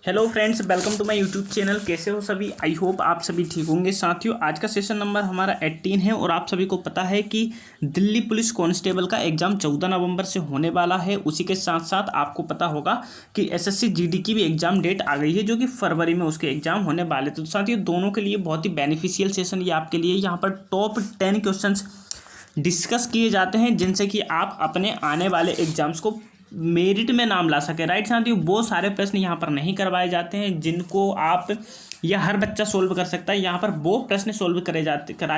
Hello friends, welcome to my YouTube channel. कैसे हो सभी? आई होप आप सभी ठीक होंगे। साथियों, आज का सेशन नंबर हमारा 18 है और आप सभी को पता है कि दिल्ली पुलिस कांस्टेबल का एग्ज़ाम 14 नवंबर से होने वाला है। उसी के साथ साथ आपको पता होगा कि एसएससी जीडी की भी एग्ज़ाम डेट आ गई है, जो कि फरवरी में उसके एग्ज़ाम होने वाले। तो साथियों, दोनों के लिए बहुत ही बेनिफिशियल सेशन ये आपके लिए। यहाँ पर टॉप 10 क्वेश्चन डिस्कस किए जाते हैं, जिनसे कि आप अपने आने वाले एग्जाम्स को मेरिट में नाम ला सके। राइट साथियों, वो सारे प्रश्न यहाँ पर नहीं करवाए जाते हैं जिनको आप या हर बच्चा सोल्व कर सकता है। यहाँ पर वो प्रश्न सोल्व कराए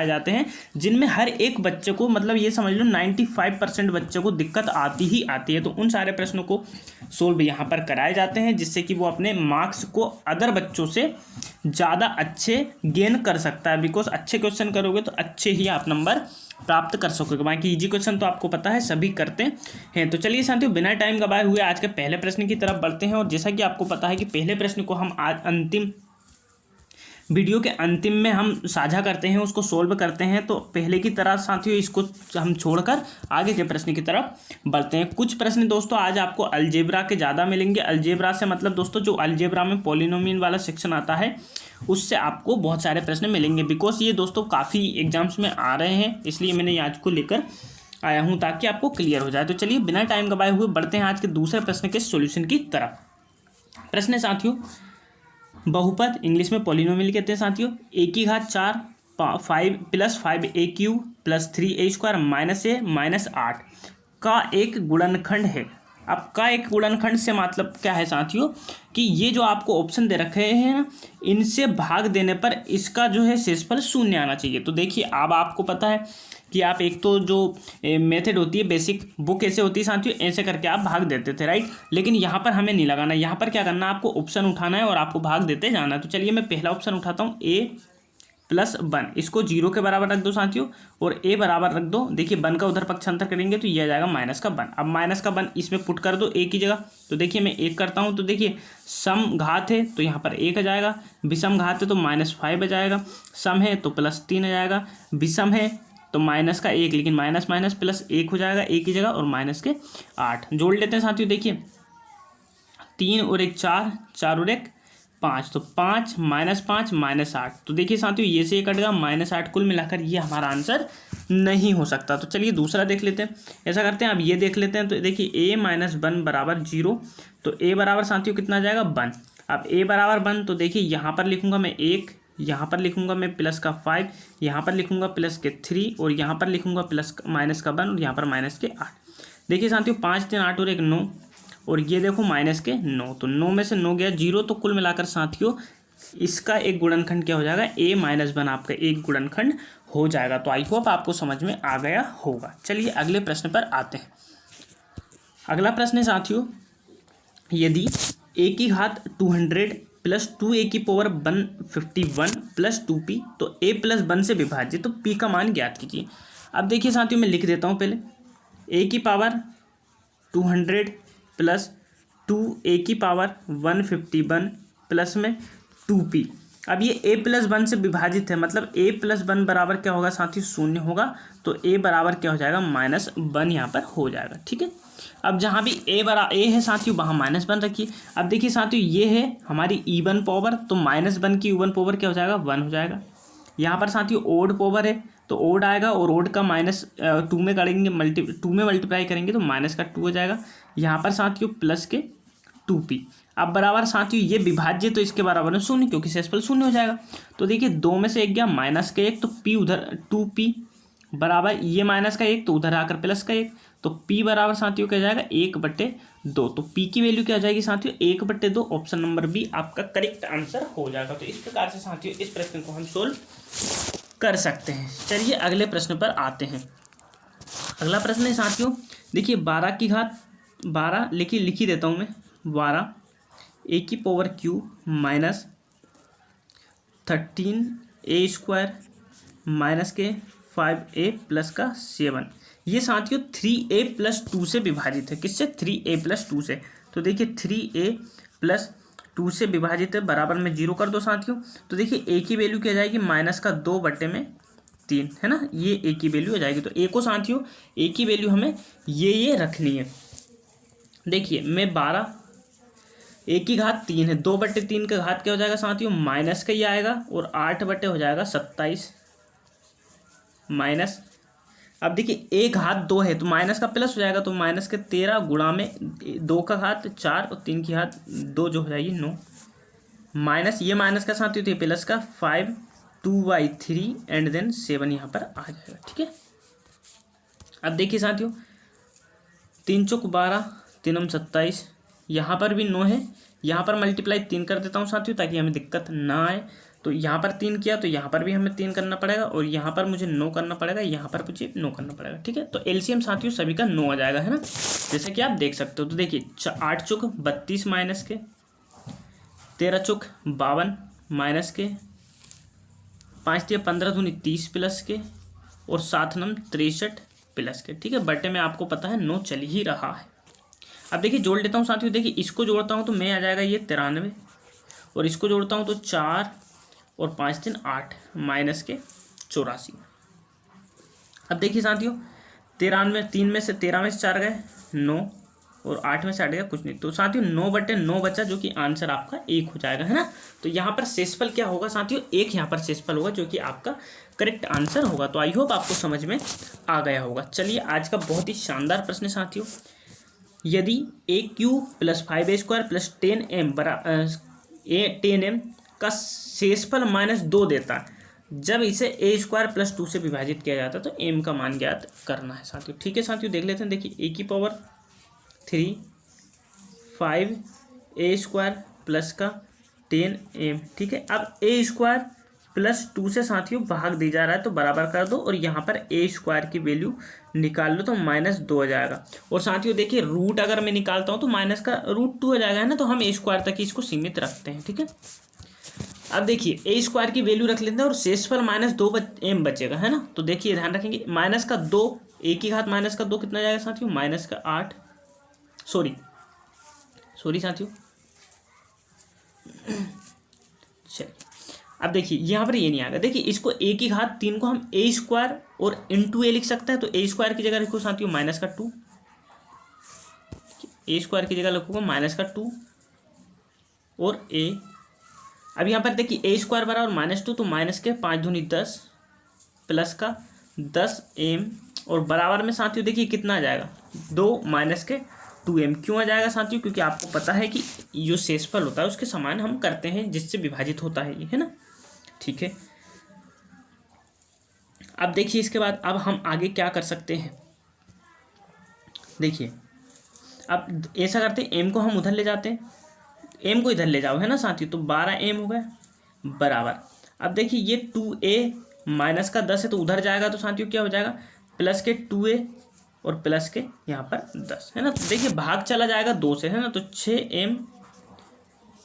जाते हैं जिनमें हर एक बच्चे को, मतलब ये समझ लो 95% बच्चों को दिक्कत आती ही आती है। तो उन सारे प्रश्नों को सोल्व यहाँ पर कराए जाते हैं, जिससे कि वो अपने मार्क्स को अदर बच्चों से ज़्यादा अच्छे गेन कर सकता है। बिकॉज अच्छे क्वेश्चन करोगे तो अच्छे ही आप नंबर प्राप्त कर सकोगे। बाकी इजी क्वेश्चन तो आपको पता है सभी करते हैं। तो चलिए साथियों, बिना टाइम गवाए हुए आज के पहले प्रश्न की तरफ बढ़ते हैं। और जैसा कि आपको पता है कि पहले प्रश्न को हम आज अंतिम वीडियो के अंतिम में हम साझा करते हैं, उसको सोल्व करते हैं। तो पहले की तरह साथियों इसको हम छोड़कर आगे के प्रश्न की तरफ बढ़ते हैं। कुछ प्रश्न दोस्तों आज आपको अलजेब्रा के ज़्यादा मिलेंगे। अलजेब्रा से मतलब दोस्तों जो अलजेब्रा में पॉलिनोमियल वाला सेक्शन आता है, उससे आपको बहुत सारे प्रश्न मिलेंगे। बिकॉज ये दोस्तों काफ़ी एग्जाम्स में आ रहे हैं, इसलिए मैंने आज को लेकर आया हूँ ताकि आपको क्लियर हो जाए। तो चलिए बिना टाइम गवाए हुए बढ़ते हैं आज के दूसरे प्रश्न के सॉल्यूशन की तरफ। प्रश्न है साथियों, बहुपद इंग्लिश में पॉलिनोमियल कहते हैं साथियों। ए की घात 4 5 plus 5a³ plus 3a² minus A minus 8 का एक गुणनखंड है। अब का एक गुणनखंड से मतलब क्या है साथियों कि ये जो आपको ऑप्शन दे रखे हैं ना, इनसे भाग देने पर इसका जो है शेषफल शून्य आना चाहिए। तो देखिए, अब आपको पता है कि आप एक तो जो मेथड होती है बेसिक, वो कैसे होती है साथियों, ऐसे करके आप भाग देते थे। राइट, लेकिन यहाँ पर हमें नहीं लगाना। यहाँ पर क्या करना, आपको ऑप्शन उठाना है और आपको भाग देते जाना है। तो चलिए मैं पहला ऑप्शन उठाता हूँ, a+1, इसको 0 के बराबर रख दो साथियों और a बराबर रख दो। देखिए 1 का उधर पक्षांतर करेंगे तो ये आ जाएगा -1। अब -1 इसमें पुट कर दो a की जगह। तो देखिए मैं 1 करता हूँ, तो देखिए सम घात है तो यहाँ पर 1 आ जाएगा, विषम घात है तो -5 आ जाएगा, सम है तो +3 आ जाएगा, विषम है तो -1, लेकिन माइनस माइनस प्लस 1 हो जाएगा a की जगह और -8 जोड़ लेते हैं साथियों। देखिए 3 और 1 4, 4 और 1 5, तो 5 -5 -8। तो देखिए साथियों ये से ये कट गया, -8 कुल मिलाकर ये हमारा आंसर नहीं हो सकता। तो चलिए दूसरा देख लेते हैं। ऐसा करते हैं, अब ये देख लेते हैं। तो देखिए a - 1 बराबर 0, तो a बराबर साथियों कितना आ जाएगा 1। अब a बराबर 1, तो देखिए यहाँ पर लिखूंगा मैं 1, यहाँ पर लिखूंगा मैं प्लस का 5, यहाँ पर लिखूंगा प्लस के 3 और यहाँ पर लिखूंगा प्लस माइनस का 1 और यहाँ पर माइनस के 8। देखिए साथियों 5 3 8 और 1 9 और ये देखो माइनस के 9, तो 9 में से 9 गया 0। तो कुल मिलाकर साथियों इसका एक गुणनखंड क्या हो जाएगा, a-1 आपका एक गुणनखंड हो जाएगा। तो आई होप आपको समझ में आ गया होगा। चलिए अगले प्रश्न पर आते हैं। अगला प्रश्न है साथियों, यदि a की घात 200 प्लस 2a⁻151 प्लस 2p तो a+1 से विभाजित, तो p का मान ज्ञात कीजिए। अब देखिए साथियों मैं लिख देता हूँ पहले, a⁻200 प्लस 2a⁻151 प्लस में 2p। अब ये a+1 से विभाजित है, मतलब a+1 बराबर क्या होगा साथियों, 0 होगा। तो a बराबर क्या हो जाएगा, -1 यहाँ पर हो जाएगा। ठीक है, अब जहाँ भी a है साथियों वहाँ -1 रखिए। अब देखिए साथियों ये है हमारी इवन पावर, तो -1 की इवन पावर क्या हो जाएगा, 1 हो जाएगा। यहाँ पर साथियों ओड पावर है तो ओड आएगा और ओड का -2 में करेंगे, 2 में मल्टीप्लाई करेंगे तो -2 हो जाएगा। यहाँ पर साथियों प्लस के 2p। अब बराबर साथियों ये विभाज्य, तो इसके बराबर में 0 क्योंकि शेषफल 0 हो जाएगा। तो देखिए 2 में से 1 गया -1, तो p उधर 2p बराबर ये -1 तो उधर आकर +1, तो p बराबर साथियों क्या जाएगा 1/2। तो p की वैल्यू क्या हो जाएगी साथियों 1/2। ऑप्शन नंबर बी आपका करेक्ट आंसर हो जाएगा। तो इस प्रकार से साथियों इस प्रश्न को हम सोल्व कर सकते हैं। चलिए अगले प्रश्न पर आते हैं। अगला प्रश्न है साथियों, देखिए 12 की घात 12 लिखी देता हूँ मैं, 12 a³ माइनस 13a² माइनस के 5a प्लस का 7, ये साथियों 3a+2 से विभाजित है। किससे, 3a+2 से। तो देखिए 3a+2 से विभाजित है, बराबर में 0 कर दो साथियों। तो देखिए a की वैल्यू क्या जाएगी, -2/3 है ना, ये a की वैल्यू हो जाएगी। तो a को साथियों a की वैल्यू हमें ये रखनी है। देखिए मैं 12 एक की घात 3 है, 2/3 का घात क्या हो जाएगा साथियों, माइनस का ही आएगा, और 8 हो जाएगा 27 माइनस। अब देखिए एक घात 2 है तो माइनस का प्लस हो जाएगा, तो माइनस के 13 गुणा में 2 का घात 4 और 3 की घात 2 जो हो जाएगी 9 माइनस, ये माइनस का साथियों थे प्लस का 5 2/3 एंड देन 7 यहाँ पर आ जाएगा। ठीक है, अब देखिए साथियों 3 चौक 12 3 27, यहाँ पर भी 9 है, यहाँ पर मल्टीप्लाई 3 कर देता हूँ साथियों ताकि हमें दिक्कत ना आए। तो यहाँ पर 3 किया तो यहाँ पर भी हमें 3 करना पड़ेगा, और यहाँ पर मुझे 9 करना पड़ेगा, यहाँ पर मुझे 9 करना पड़ेगा। ठीक है, तो एलसीएम साथियों सभी का 9 आ जाएगा, है ना, जैसे कि आप देख सकते हो। तो देखिए 8 चौक 32 माइनस के, 13 चौक 52 माइनस के, 5 तिया 15 दूनी 30 प्लस के, और 7 नम 63 प्लस के। ठीक है, बटे में आपको पता है 9 चल ही रहा है। अब देखिए जोड़ लेता हूँ साथियों, देखिए इसको जोड़ता हूँ तो मैं आ जाएगा ये 93, और इसको जोड़ता हूँ तो 4 और 5 3 8 माइनस के 84। अब देखिए साथियों 93, 3 में से 13 में से 4 गए 9, और 8 में से 8 गया कुछ नहीं, तो साथियों 9/9 बचा, जो कि आंसर आपका 1 हो जाएगा, है ना। तो यहाँ पर शेषफल क्या होगा साथियों, 1 यहाँ पर शेषफल होगा, जो कि आपका करेक्ट आंसर होगा। तो आई होप आपको समझ में आ गया होगा। चलिए आज का बहुत ही शानदार प्रश्न साथियों, यदि AQ + 5A² + 10M का शेषफल -2 देता है, जब इसे A² + 2 से विभाजित किया जाता है, तो M का मान ज्ञात करना है साथियों। ठीक है साथियों, देख लेते हैं। देखिए A³ 5A² प्लस का 10M। ठीक है, अब A² + 2 से साथियों भाग दी जा रहा है, तो बराबर कर दो, और यहाँ पर A² की वैल्यू निकाल लो तो -2 हो जाएगा। और साथियों देखिए रूट अगर मैं निकालता हूँ तो माइनस का √2 हो जाएगा, है ना, तो हम A² तक ही इसको सीमित रखते हैं। ठीक है, अब देखिए A² की वैल्यू रख लेते हैं, और शेषफल -2M बचेगा, है ना। तो देखिए ध्यान रखेंगे -2, A की घात -2 कितना जाएगा साथियों, -8, सॉरी साथियों, चलिए अब देखिए यहाँ पर ये नहीं आएगा। देखिए इसको A की घात 3 को हम A² और × A लिख सकते हैं, तो A² की जगह लिखो साथियों -2, A² की जगह लिखूंगा -2 और A। अब यहाँ पर देखिए A² बराबर -2, तो माइनस के 5 दूनी 10 प्लस का 10M, और बराबर में साथियों देखिए कितना आ जाएगा 2 माइनस के 2M। क्यों आ जाएगा साथियों, क्योंकि आपको पता है कि जो शेषफल होता है उसके समान हम करते हैं जिससे विभाजित होता है ये, है ना। ठीक है, अब देखिए इसके बाद अब हम आगे क्या कर सकते हैं। देखिए अब ऐसा करते हैं, M को हम उधर ले जाते हैं, M को इधर ले जाओ, है ना साथियों, तो 12M हो गया बराबर। अब देखिए ये 2A माइनस का 10 है, तो उधर जाएगा तो साथियों क्या हो जाएगा, प्लस के 2A और प्लस के यहाँ पर 10, है ना। तो देखिए भाग चला जाएगा 2 से, है ना, तो 6M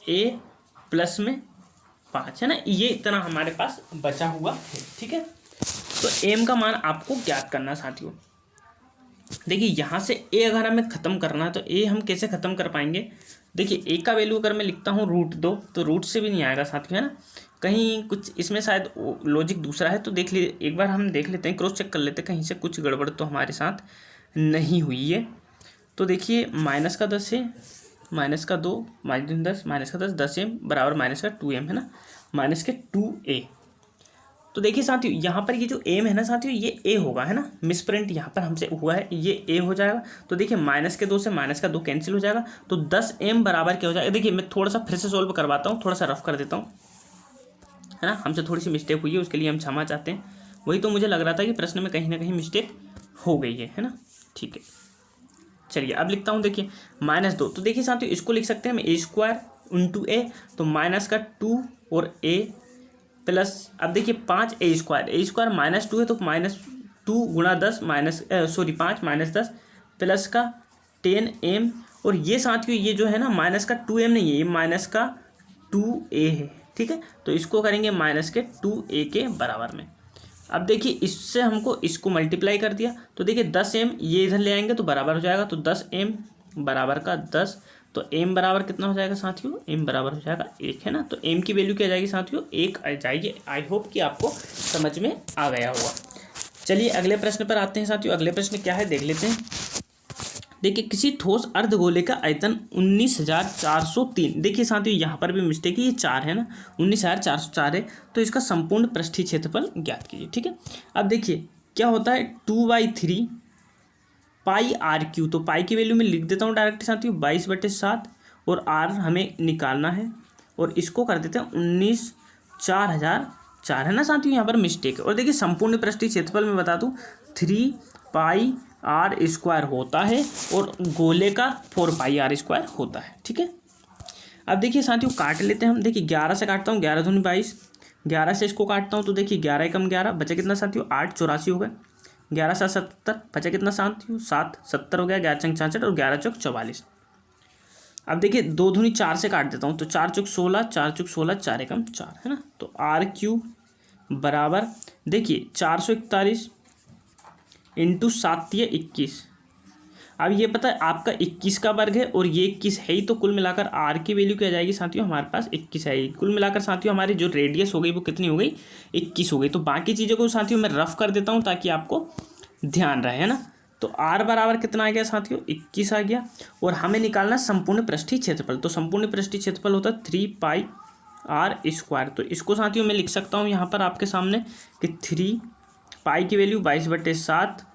A प्लस में 5, है ना, ये इतना हमारे पास बचा हुआ है। ठीक है, तो M का मान आपको ज्ञात करना साथियों। देखिए यहाँ से A अगर हमें ख़त्म करना है तो A हम कैसे ख़त्म कर पाएंगे। देखिए A का वैल्यू अगर मैं लिखता हूँ √2, तो रूट से भी नहीं आएगा साथियों, है ना, कहीं कुछ इसमें शायद लॉजिक दूसरा है। तो देख लीजिए, एक बार हम देख लेते हैं, क्रॉस चेक कर लेते हैं, कहीं से कुछ गड़बड़ तो हमारे साथ नहीं हुई है। तो देखिए -10 है, -2 -10 -10M बराबर -2M, है ना, -2A। तो देखिए साथियों यहाँ पर ये जो M है ना साथियों, ये A होगा, है ना, मिसप्रिंट यहाँ पर हमसे हुआ है, ये A हो जाएगा। तो देखिए -2 से -2 कैंसिल हो जाएगा, तो 10M बराबर क्या हो जाएगा। देखिए मैं थोड़ा सा फिर से सोल्व करवाता हूँ, थोड़ा सा रफ कर देता हूँ, है ना, हमसे थोड़ी सी मिस्टेक हुई है, उसके लिए हम क्षमा चाहते हैं। वही तो मुझे लग रहा था कि प्रश्न में कहीं ना कहीं मिस्टेक हो गई है ना। ठीक है, चलिए अब लिखता हूँ, देखिए -2, तो देखिए साथियों इसको लिख सकते हैं हम A² × A, तो -2 और A प्लस, अब देखिए 5A² -2 है, तो -2 गुणा 10 5 -10 प्लस का 10M, और ये साथियों ये जो है ना -2M नहीं है, ये -2A है। ठीक है, तो इसको करेंगे -2A के बराबर में। अब देखिए इससे हमको इसको मल्टीप्लाई कर दिया, तो देखिए 10M ये इधर ले आएंगे तो बराबर हो जाएगा, तो 10M बराबर का 10, तो M बराबर कितना हो जाएगा साथियों, M बराबर हो जाएगा 1, है ना। तो M की वैल्यू क्या आ जाएगी साथियों, 1 आ जाएगी। आई होप कि आपको समझ में आ गया होगा। चलिए अगले प्रश्न पर आते हैं साथियों। अगले प्रश्न क्या है देख लेते हैं। देखिए किसी ठोस अर्धगोले का आयतन 19,403। देखिए साथियों यहाँ पर भी मिस्टेक है, ये 4 है ना, 19,404 है। तो इसका संपूर्ण पृष्ठीय क्षेत्रफल ज्ञात कीजिए। ठीक है, अब देखिए क्या होता है 2/3 पाई आर क्यू। तो पाई की वैल्यू मैं लिख देता हूँ डायरेक्ट साथियों 22/7, और आर हमें निकालना है, और इसको कर देते हैं 19,404 है ना साथियों, यहाँ पर मिस्टेक है। और देखिए संपूर्ण पृष्ठीय क्षेत्रफल में बता दूँ 3 पाई आर स्क्वायर होता है, और गोले का 4 पाई आर स्क्वायर होता है। ठीक है, अब देखिए साथियों काट लेते हैं हम। देखिए 11 से काटता हूँ, 11 दूनी 22, 11 से इसको काटता हूँ तो देखिए 11 एकम 11, बचा कितना साथियों 8, 84 हो गए। 11 से 70, बचा कितना साथियों 7, 70 हो गया। 11 चंग 66 और 11 चौक 44। अब देखिए 2 दूनी 4 से काट देता हूँ तो 4 चौक 16, 4 चौक 16, 4 एकम 4 है ना। तो आर क्यू बराबर देखिए 441 इंटू 7 या 21। अब ये पता है आपका 21 का वर्ग है और ये 21 है ही, तो कुल मिलाकर आर की वैल्यू क्या जाएगी साथियों, हमारे पास 21 है ही। कुल मिलाकर साथियों हमारी जो रेडियस हो गई वो कितनी हो गई, 21 हो गई। तो बाकी चीज़ों को साथियों मैं रफ कर देता हूँ ताकि आपको ध्यान रहे, है ना। तो आर बराबर कितना आ गया साथियों 21 आ गया, और हमें निकालना संपूर्ण पृष्ठीय क्षेत्रफल। तो संपूर्ण पृष्ठीय क्षेत्रफल होता है 3 पाई आर स्क्वायर। तो इसको साथियों मैं लिख सकता हूँ यहाँ पर आपके सामने कि 3 पाई की वैल्यू 22/7,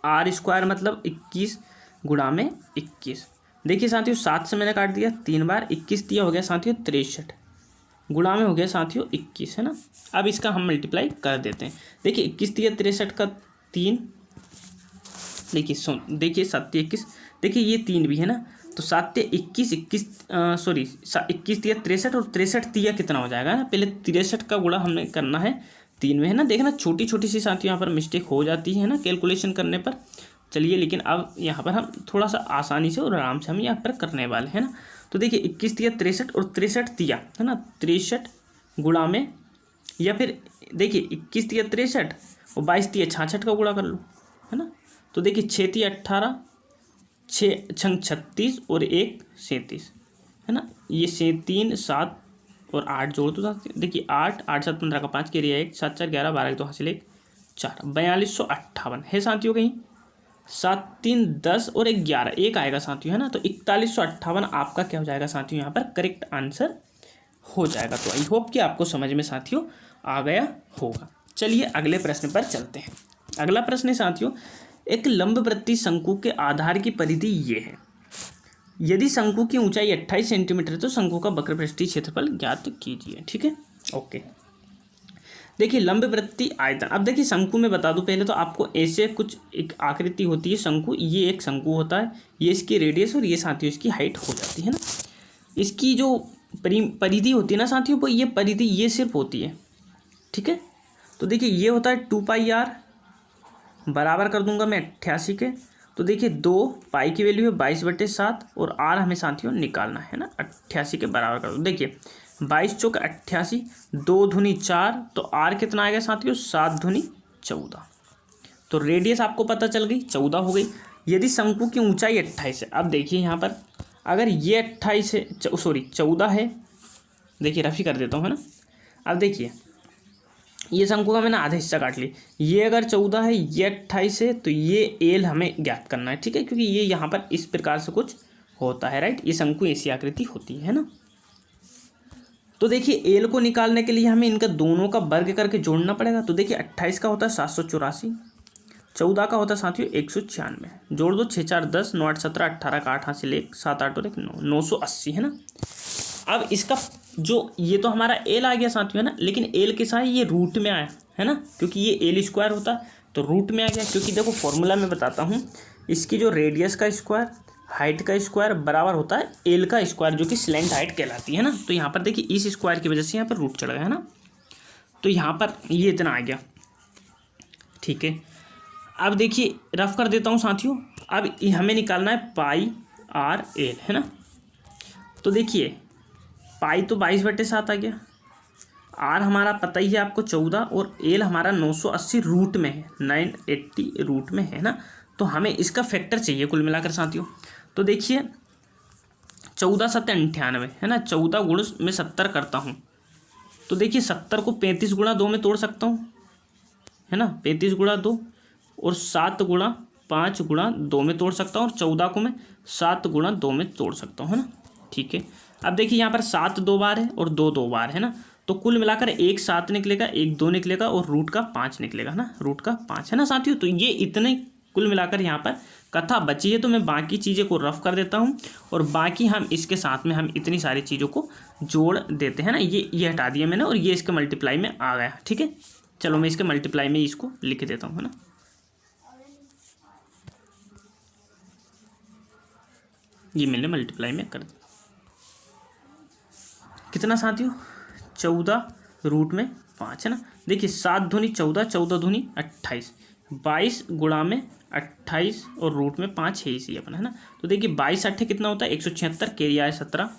आर स्क्वायर मतलब 21 गुणा में 21। देखिए साथियों 7 से मैंने काट दिया 3 बार, 21 दिया हो गया साथियों 63, गुणा में हो गया साथियों 21 है ना। अब इसका हम मल्टीप्लाई कर देते हैं। देखिए 21 दिया 63 का 3, देखिए देखिए 7 21, देखिए ये 3 भी है ना। तो 7 21, 21 दिया 63, और 63 दिया कितना हो जाएगा ना, पहले 63 का गुणा हमने करना है 3 में, है ना। देखना छोटी छोटी सी साथियों यहाँ पर मिस्टेक हो जाती है ना कैलकुलेशन करने पर। चलिए लेकिन अब यहाँ पर हम थोड़ा सा आसानी से और आराम से हम यहाँ पर करने वाले हैं ना। तो देखिए 21 दिया 63 और 63 दिया है ना, 63 गुणा में, या फिर देखिए 21 दिया 63 और 22 दिया 66 का गुणा कर लो, है ना। तो देखिए 6 दिया 18, 6 छंग 36 और 1 37 है ना। ये 3 7 और 8 जोड़ दो। देखिए 8 8 7 15 का 5 के लिए 1 7 4 11 12 तो हासिल 1 4, 4258 है साथियों। कहीं 7 3 10 और 1 11 एक आएगा साथियों, है ना। तो 4158 आपका क्या हो जाएगा साथियों, यहाँ पर करेक्ट आंसर हो जाएगा। तो आई होप कि आपको समझ में साथियों आ गया होगा। चलिए अगले प्रश्न पर चलते हैं। अगला प्रश्न है साथियों, एक लंबवृत्तीय शंकु के आधार की परिधि ये है। यदि शंकु की ऊंचाई 28 सेंटीमीटर है तो शंकु का वक्रपृष्ठीय क्षेत्रफल ज्ञात कीजिए। ठीक है, ओके। देखिए लंबवृत्तीय आयतन, अब देखिए शंकु में बता दूं पहले तो आपको, ऐसे कुछ एक आकृति होती है शंकु, ये एक शंकु होता है, ये इसकी रेडियस और ये साथियों इसकी हाइट हो जाती है ना। इसकी जो परिधि होती है ना साथियों, वो ये परिधि ये सिर्फ होती है। ठीक है, तो देखिए ये होता है 2 पाई आर, बराबर कर दूंगा मैं 88 के। तो देखिए 2 पाई की वैल्यू है 22/7, और आर हमें साथियों निकालना है ना, 88 के बराबर कर दो। देखिए 22 चौक 88, 2 दूनी 4, तो आर कितना आएगा साथियों 7 दूनी 14। तो रेडियस आपको पता चल गई 14 हो गई। यदि शंकु की ऊंचाई 28 है, अब देखिए यहाँ पर अगर ये 28 है, 14 है, देखिए रफी कर देता हूँ, है ना। अब देखिए ये शंकु का मैंने आधा हिस्सा काट लिया, ये अगर 14 है, ये 28 है, तो ये एल हमें ज्ञात करना है। ठीक है, क्योंकि ये यहाँ पर इस प्रकार से कुछ होता है, राइट, ये शंकु ऐसी आकृति होती है ना। तो देखिए एल को निकालने के लिए हमें इनका दोनों का वर्ग करके जोड़ना पड़ेगा। तो देखिए 28 का होता है 784, 14 का होता है साथियों 196, जोड़ दो 6 4 10, 9 8 17, 18 का 8 हासिल 1, 7 8 और 1 9, 980 है ना। अब इसका जो ये तो हमारा एल आ गया साथियों, है ना, लेकिन एल के साथ ये रूट में आया है ना, क्योंकि ये एल स्क्वायर होता है तो रूट में आ गया। क्योंकि देखो फॉर्मूला में बताता हूँ, इसकी जो रेडियस का स्क्वायर हाइट का स्क्वायर बराबर होता है एल का स्क्वायर, जो कि स्लैंट हाइट कहलाती है ना। तो यहाँ पर देखिए इस स्क्वायर की वजह से यहाँ पर रूट चढ़ गया है ना, तो यहाँ पर ये इतना आ गया। ठीक है, अब देखिए रफ कर देता हूँ साथियों। अब हमें निकालना है पाई आर एल, है ना। तो देखिए पाई तो 22/7 आ गया, आर हमारा पता ही है आपको 14, और एल हमारा 980 रूट में है, 980 रूट में है ना। तो हमें इसका फैक्टर चाहिए कुल मिलाकर साथियों। तो देखिए 14 7 98 है ना, 14 गुण में 70 करता हूँ, तो देखिए 70 को 35 गुणा 2 में तोड़ सकता हूँ, है ना, 35 गुणा 2 और 7 गुणा 5 गुणा 2 में तोड़ सकता हूँ और 14 को मैं 7 गुणा 2 में तोड़ सकता हूँ, है ना। ठीक है, अब देखिए यहाँ पर 7 2 बार है और 2 2 बार है ना, तो कुल मिलाकर एक 7 निकलेगा, एक 2 निकलेगा और रूट का 5 निकलेगा ना, रूट का 5 है ना साथियों। तो ये इतने कुल मिलाकर यहाँ पर कथा बची है। तो मैं बाकी चीज़ें को रफ कर देता हूँ और बाकी हम इसके साथ में हम इतनी सारी चीज़ों को जोड़ देते हैं ना। ये हटा दिया मैंने और ये इसके मल्टीप्लाई में आ गया। ठीक है, चलो मैं इसके मल्टीप्लाई में इसको लिख देता हूँ, है ना। ये मैंने मल्टीप्लाई में कर दिया। कितना साथियों, 14 रूट में 5 है ना। देखिए 7 दूनी 14, 14 दूनी 28, 22 गुणा में 28 और रूट में 5 है इसी अपना, है ना। तो देखिए 22 8 कितना होता है 176, कैरी आया 17,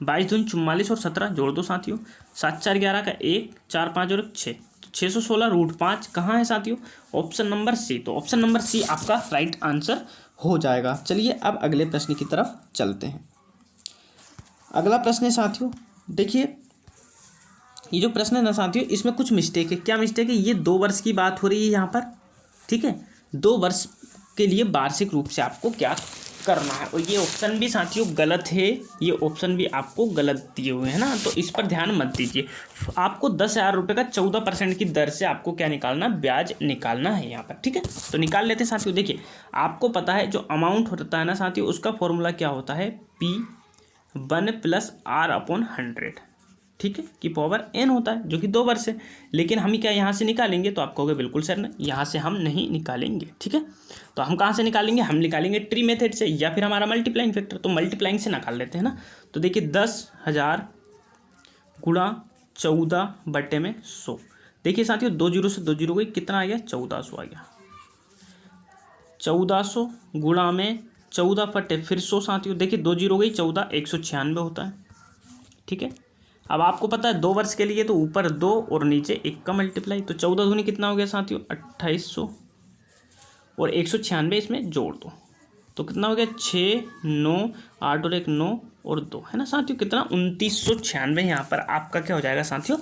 22 दूनी 44 और 17 जोड़ दो साथियों, 7 4 11 का 1, 4 5 और 6, तो 616 रूट 5 कहाँ है साथियों, ऑप्शन नंबर सी। तो ऑप्शन नंबर सी आपका राइट आंसर हो जाएगा। चलिए अब अगले प्रश्न की तरफ चलते हैं। अगला प्रश्न है साथियों, देखिए ये जो प्रश्न है ना साथियों, इसमें कुछ मिस्टेक है। क्या मिस्टेक है, ये 2 वर्ष की बात हो रही है यहाँ पर। ठीक है, 2 वर्ष के लिए वार्षिक रूप से आपको क्या करना है, और ये ऑप्शन भी साथियों गलत है, ये ऑप्शन भी आपको गलत दिए हुए हैं ना, तो इस पर ध्यान मत दीजिए। आपको 10,000 रुपये का 14% की दर से आपको क्या निकालना, ब्याज निकालना है यहाँ पर। ठीक है, तो निकाल लेते हैं साथियों। देखिए आपको पता है जो अमाउंट होता है ना साथियों, उसका फॉर्मूला क्या होता है, P1 + R/100। ठीक है, की पावर n होता है, जो कि 2 वर्ष है। लेकिन हम क्या यहाँ से निकालेंगे, तो आप कहोगे बिल्कुल सर नहीं, यहाँ से हम नहीं निकालेंगे। ठीक है, तो हम कहाँ से निकालेंगे, हम निकालेंगे ट्री मेथड से या फिर हमारा मल्टीप्लाइंग फैक्टर। तो मल्टीप्लाइंग से निकाल लेते हैं ना। तो देखिए 10,000 गुणा 14/100। देखिए साथियों 2 जीरो से 2 जीरो गई, कितना आ गया, 1400 आ गया। 1400 गुणा में 14 बटे फिर 100 साथियों, देखिए 2 जीरो गई 14, 196 होता है। ठीक है, अब आपको पता है 2 वर्ष के लिए तो ऊपर 2 और नीचे 1 का मल्टीप्लाई, तो 14 दूनी कितना हो गया साथियों, 2800 और 196 इसमें जोड़ दो, तो कितना हो गया, 6 9 8 और 1 9 और 2, है ना साथियों, कितना 2996 यहाँ पर आपका क्या हो जाएगा साथियों,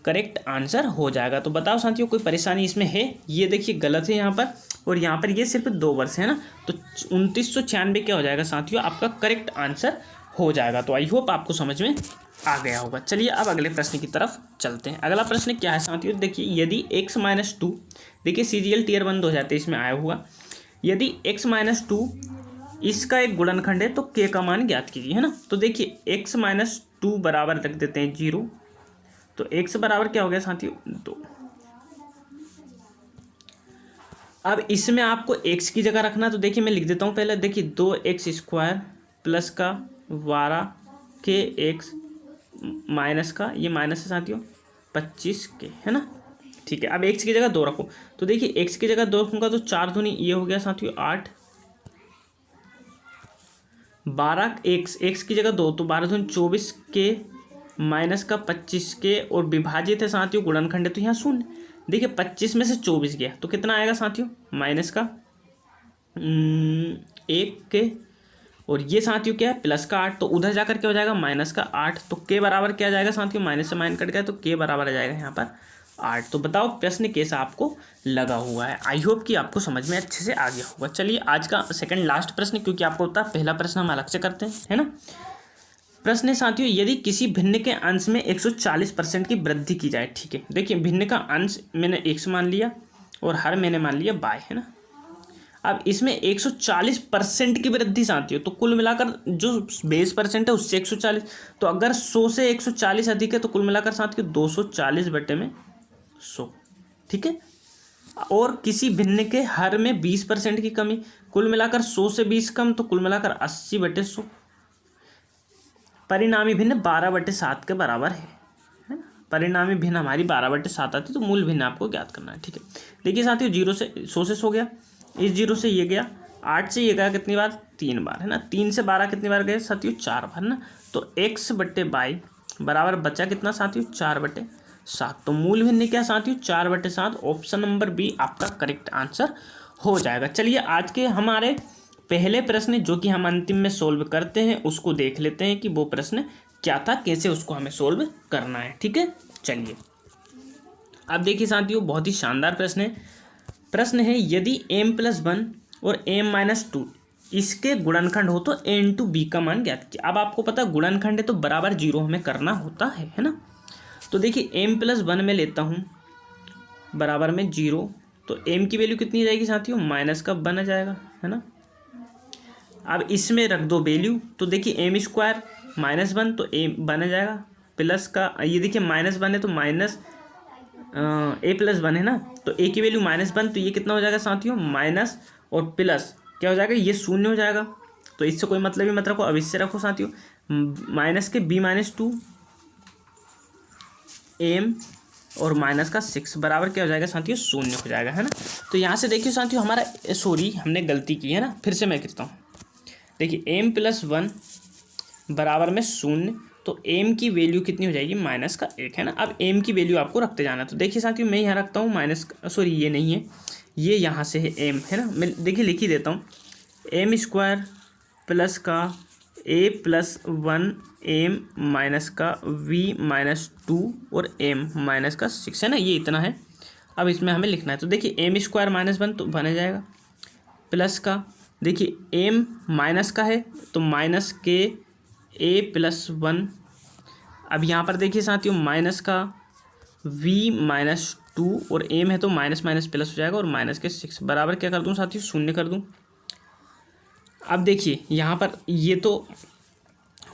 करेक्ट आंसर हो जाएगा। तो बताओ साथियों कोई परेशानी इसमें है, ये देखिए गलत है यहाँ पर, और यहाँ पर ये सिर्फ 2 वर्ष है ना, तो 2996 क्या हो जाएगा साथियों, आपका करेक्ट आंसर हो जाएगा। तो आई होप आपको समझ में आ गया होगा। चलिए अब अगले प्रश्न की तरफ चलते हैं। अगला प्रश्न क्या है साथियों, देखिए यदि x - 2, देखिए सीरियल टियर बंद हो जाते हैं, इसमें आया हुआ, यदि x - 2 इसका एक गुणनखंड है तो k का मान ज्ञात कीजिए, है ना। तो देखिए x - 2 बराबर रख देते हैं 0, तो x बराबर क्या हो गया साथियों, 2। अब इसमें आपको x की जगह रखना, तो देखिए मैं लिख देता हूँ पहले, देखिए 2x² प्लस का 12kx माइनस का, ये माइनस है साथियों 25k, है ना। ठीक है, अब x की जगह 2 रखो, तो देखिए x की जगह 2 रखूँगा तो 4 दूनी ये हो गया साथियों 8, 12 x की जगह 2, तो 12 दूनी 24k माइनस का 25k और विभाजित है साथियों गुणनखंड है, तो यहाँ 0। देखिए 25 में से 24 गया तो कितना आएगा साथियों, माइनस का 1k, और ये साथियों क्या है, प्लस का 8, तो उधर जाकर क्या हो जाएगा, माइनस का 8, तो के बराबर क्या आ जाएगा साथियों, माइनस से माइनस कट गया तो के बराबर आ जाएगा यहाँ पर 8। तो बताओ प्रश्न कैसा आपको लगा हुआ है, आई होप कि आपको समझ में अच्छे से आ गया होगा। चलिए आज का सेकंड लास्ट प्रश्न, क्योंकि आपको पता है पहला प्रश्न हम अलग से करते हैं, है ना। प्रश्न है साथियों, यदि किसी भिन्न के अंश में 140% की वृद्धि की जाए। ठीक है, देखिए भिन्न का अंश मैंने x मान लिया और हर मैंने मान लिया y, है ना। अब इसमें 140% की वृद्धि साथियों, तो कुल मिलाकर जो बेस परसेंट है उससे 140, तो अगर 100 से 140 अधिक है तो कुल मिलाकर साथियों 240/100। ठीक है, और किसी भिन्न के हर में 20% की कमी, कुल मिलाकर 100 से 20 कम, तो कुल मिलाकर 80/100। परिणामी भिन्न 12/7 के बराबर है ना। परिणामी भिन्न हमारी 12/7 आती है, तो मूल भिन्न आपको ज्ञात करना है। ठीक है, देखिए साथियों 0 से 100 से 100 गया, इस 0 से ये गया, 8 से ये गया कितनी बार, 3 बार, है ना। 3 से 12 कितनी बार गए साथियों, 4 बार ना। तो x/y बराबर बचा कितना साथियों, 4/7। तो मूल भिन्न क्या साथियों, 4/7। ऑप्शन नंबर बी आपका करेक्ट आंसर हो जाएगा। चलिए आज के हमारे पहले प्रश्न जो कि हम अंतिम में सोल्व करते हैं उसको देख लेते हैं कि वो प्रश्न क्या था, कैसे उसको हमें सोल्व करना है। ठीक है, चलिए अब देखिए साथियों बहुत ही शानदार प्रश्न है। प्रश्न है, यदि m + 1 और m-2 इसके गुणनखंड हो तो a इंटू बी का मान ज्ञात कीजिए। अब आपको पता है गुणनखंड है तो बराबर 0 हमें करना होता है ना। तो देखिए m+1 में लेता हूँ बराबर में 0, तो m की वैल्यू कितनी जाएगी साथियों, -1 आ जाएगा, है ना। अब इसमें रख दो वैल्यू, तो देखिए m² -1 तो a 1 आ जाएगा, प्लस का ये देखिए -1 है तो माइनस a+1 है ना, तो a की वैल्यू -1 तो ये कितना हो जाएगा साथियों, माइनस और प्लस क्या हो जाएगा, ये 0 हो जाएगा। तो इससे कोई मतलब ही मत रखो, अब इससे रखो साथियों माइनस के b-2 m और माइनस का 6 बराबर क्या हो जाएगा साथियों, 0 हो जाएगा, है ना। तो यहाँ से देखिए साथियों हमारा सॉरी हमने गलती की है ना, फिर से मैं कहता हूँ। देखिए m+1 बराबर में 0, तो m की वैल्यू कितनी हो जाएगी, -1 है ना। अब m की वैल्यू आपको रखते जाना। तो देखिए साथियों मैं यहाँ रखता हूँ ये नहीं है, ये यहाँ से है m, है ना। मैं देखिए लिख ही देता हूँ, m² प्लस का a+1 m माइनस का v-2 और m -6 है ना, ये इतना है। अब इसमें हमें लिखना है, तो देखिए m² -1 तो बन जाएगा, प्लस का देखिए m माइनस का है तो माइनस के a+1, अब यहाँ पर देखिए साथियों माइनस का v-2 और m है तो माइनस माइनस प्लस हो जाएगा और माइनस के 6 बराबर क्या कर दूँ साथियों, 0 कर दूँ। अब देखिए यहाँ पर ये तो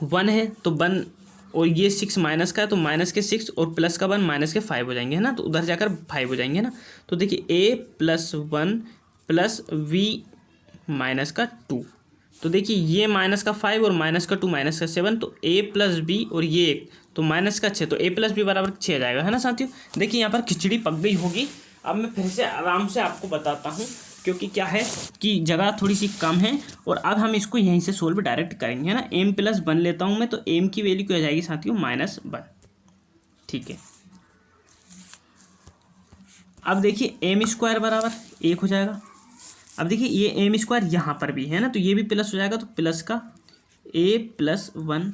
1 है तो 1 और ये 6 माइनस का है तो माइनस के 6 और प्लस का 1 माइनस के 5 हो जाएंगे, है ना। तो उधर जाकर 5 हो जाएंगे, है ना। तो देखिए a+1 प्लस v-2, तो देखिए ये -5 और -2 -7, तो a+b और ये 1 तो -6, तो a+b बराबर 6 आ जाएगा, है ना साथियों। देखिए यहाँ पर खिचड़ी पक गई होगी। अब मैं फिर से आराम से आपको बताता हूँ, क्योंकि क्या है कि जगह थोड़ी सी कम है और अब हम इसको यहीं से सोल्व डायरेक्ट करेंगे, है ना। m+1 लेता हूँ मैं, तो m की वैल्यू क्या हो जाएगी साथियों, -1, ठीक है। अब देखिए m² बराबर 1 हो जाएगा। अब देखिए ये m² यहाँ पर भी है ना, तो ये भी प्लस हो जाएगा, तो प्लस का a+1,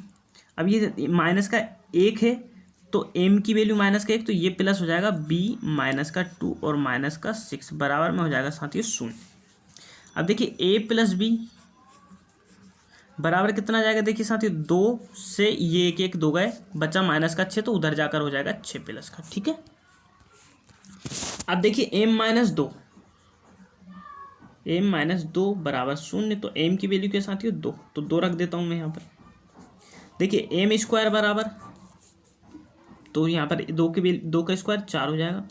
अब ये माइनस का 1 है तो m की वैल्यू -1 तो ये प्लस हो जाएगा b-2 और -6 बराबर में हो जाएगा साथियों 0। अब देखिए a+b बराबर कितना जाएगा, देखिए साथियों 2 से ये 1 2 गए, बचा -6 तो उधर जाकर हो जाएगा 6 प्लस का, ठीक है। अब देखिए m-2 बराबर 0, तो m की वैल्यू क्या साथियों 2, तो 2 रख देता हूँ मैं यहाँ पर। देखिए m² बराबर, तो यहाँ पर 2 का स्क्वायर 4 हो जाएगा,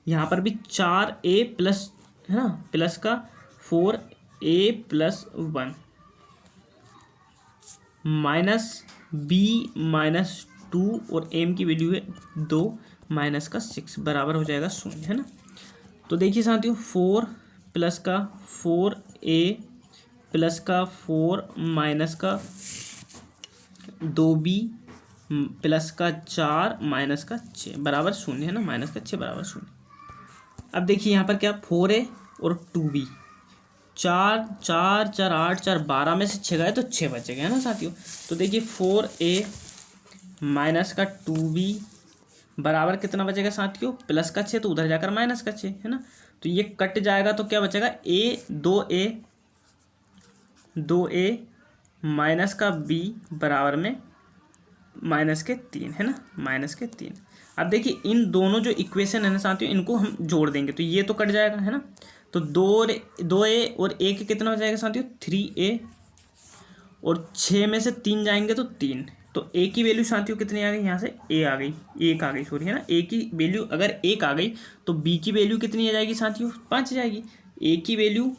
यहाँ पर भी 4a+, है ना, प्लस का 4a+1 माइनस b-2 और m की वैल्यू है 2 माइनस का 6 बराबर हो जाएगा 0, है ना। तो देखिए साथियों 4 प्लस का 4a प्लस का 4 माइनस का 2b प्लस का 4 माइनस का 6 बराबर 0, है ना, -6 बराबर 0। अब देखिए यहाँ पर क्या 4a और 2b, 4 4 4 8 4 12 में से 6 गए तो 6 बचे गए, है ना साथियों। तो देखिए 4a माइनस का 2b बराबर कितना बचेगा साथियों, प्लस का 6 तो उधर जाकर माइनस का 6, है ना। तो ये कट जाएगा तो क्या बचेगा 2a माइनस का b बराबर में -3, है ना, -3। अब देखिए इन दोनों जो इक्वेशन है ना साथियों, इनको हम जोड़ देंगे तो ये तो कट जाएगा, है ना। तो 2a और 1 कितना हो जाएगा साथियों 3a, और 6 में से 3 जाएंगे तो 3, तो a की वैल्यू साथियों कितनी आ गई, यहाँ से a आ गई, 1 आ गई, सॉरी, है ना। a की वैल्यू अगर 1 आ गई तो b की वैल्यू कितनी आ जाएगी साथियों 5 जाएगी। a की वैल्यू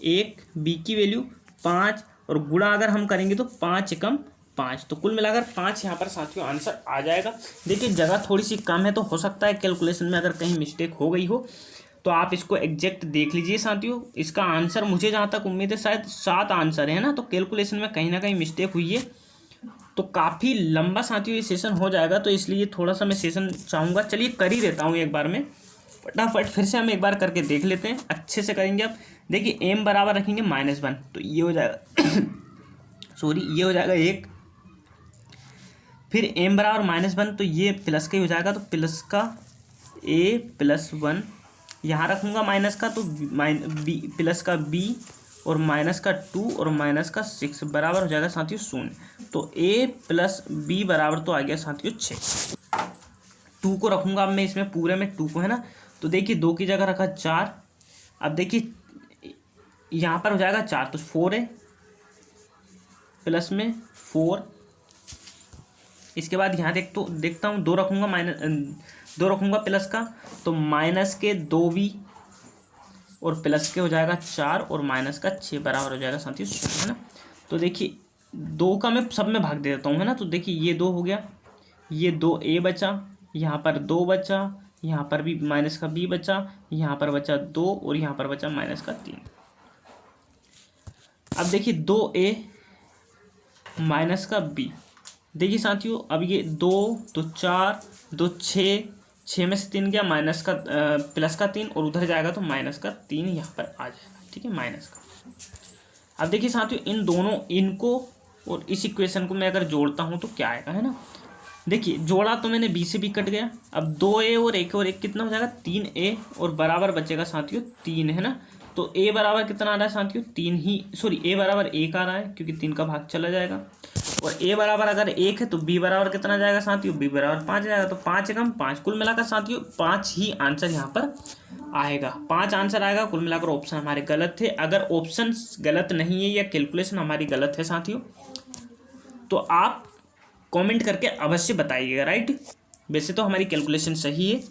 1, b की वैल्यू 5, और गुणा अगर हम करेंगे तो 5 एकम 5, तो कुल मिलाकर 5 यहाँ पर साथियों आंसर आ जाएगा। देखिए जगह थोड़ी सी कम है तो हो सकता है कैलकुलेशन में अगर कहीं मिस्टेक हो गई हो तो आप इसको एग्जैक्ट देख लीजिए साथियों। इसका आंसर मुझे जहाँ तक उम्मीद है शायद 7 आंसर है ना, तो कैलकुलेशन में कहीं ना कहीं मिस्टेक हुई है, तो काफ़ी लंबा साथियों ये सेशन हो जाएगा, तो इसलिए थोड़ा सा मैं सेशन चाहूँगा, चलिए कर ही देता हूँ एक बार में फटाफट। फिर से हम एक बार करके देख लेते हैं, अच्छे से करेंगे। आप देखिए m बराबर रखेंगे -1, तो ये हो जाएगा सॉरी ये हो जाएगा 1, फिर m बराबर -1 तो ये प्लस का ही हो जाएगा, तो प्लस का a+1 यहाँ रखूँगा माइनस का, तो b प्लस का b और माइनस का 2 और माइनस का 6 बराबर हो जाएगा साथियों 0। तो a प्लस b बराबर तो आ गया साथियों 6। 2 को रखूंगा अब मैं इसमें पूरे में 2 को, है ना। तो देखिए 2 की जगह रखा 4। अब देखिए यहाँ पर हो जाएगा 4, तो 4a प्लस में 4। इसके बाद यहाँ देखता हूँ 2 रखूँगा माइनस 2 रखूँगा प्लस का, तो माइनस के 2b और प्लस के हो जाएगा 4 और माइनस का 6 बराबर हो जाएगा साथियों 0, है ना। तो देखिए 2 का मैं सब में भाग दे देता हूँ, है ना। तो देखिए ये 2 हो गया, ये 2a बचा, यहाँ पर 2 बचा, यहाँ पर भी माइनस का b बचा, यहाँ पर बचा 2 और यहाँ पर बचा माइनस का 3। अब देखिए 2a माइनस का b, देखिए साथियों अब ये 2 तो 4 2 6 में से 3 गया माइनस का प्लस का 3 और उधर जाएगा तो माइनस का 3 यहाँ पर आ जाएगा, ठीक है, माइनस का। अब देखिए साथियों इन दोनों इनको और इस इक्वेशन को मैं अगर जोड़ता हूँ तो क्या आएगा, है ना। देखिए जोड़ा तो मैंने b से b कट गया, अब 2a और 1 कितना हो जाएगा 3a और बराबर बचेगा साथियों 3, है ना। तो a बराबर कितना आ रहा है साथियों 3 ही, सॉरी a बराबर 1 आ रहा है क्योंकि 3 का भाग चला जाएगा। और a बराबर अगर 1 है तो b बराबर कितना जाएगा साथियों, b बराबर 5 जाएगा। तो 5 एकम 5, कुल मिलाकर साथियों 5 ही आंसर यहाँ पर आएगा, 5 आंसर आएगा। कुल मिलाकर ऑप्शन हमारे गलत थे। अगर ऑप्शन गलत नहीं है या कैलकुलेशन हमारी गलत है साथियों तो आप कमेंट करके अवश्य बताइएगा, राइट। वैसे तो हमारी कैलकुलेशन सही है,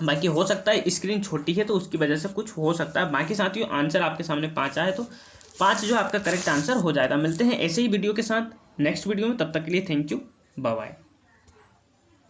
बाकी हो सकता है स्क्रीन छोटी है तो उसकी वजह से कुछ हो सकता है। बाकी साथियों आंसर आपके सामने 5 आए तो 5 जो आपका करेक्ट आंसर हो जाएगा। मिलते हैं ऐसे ही वीडियो के साथ नेक्स्ट वीडियो में, तब तक के लिए थैंक यू, बाय बाय।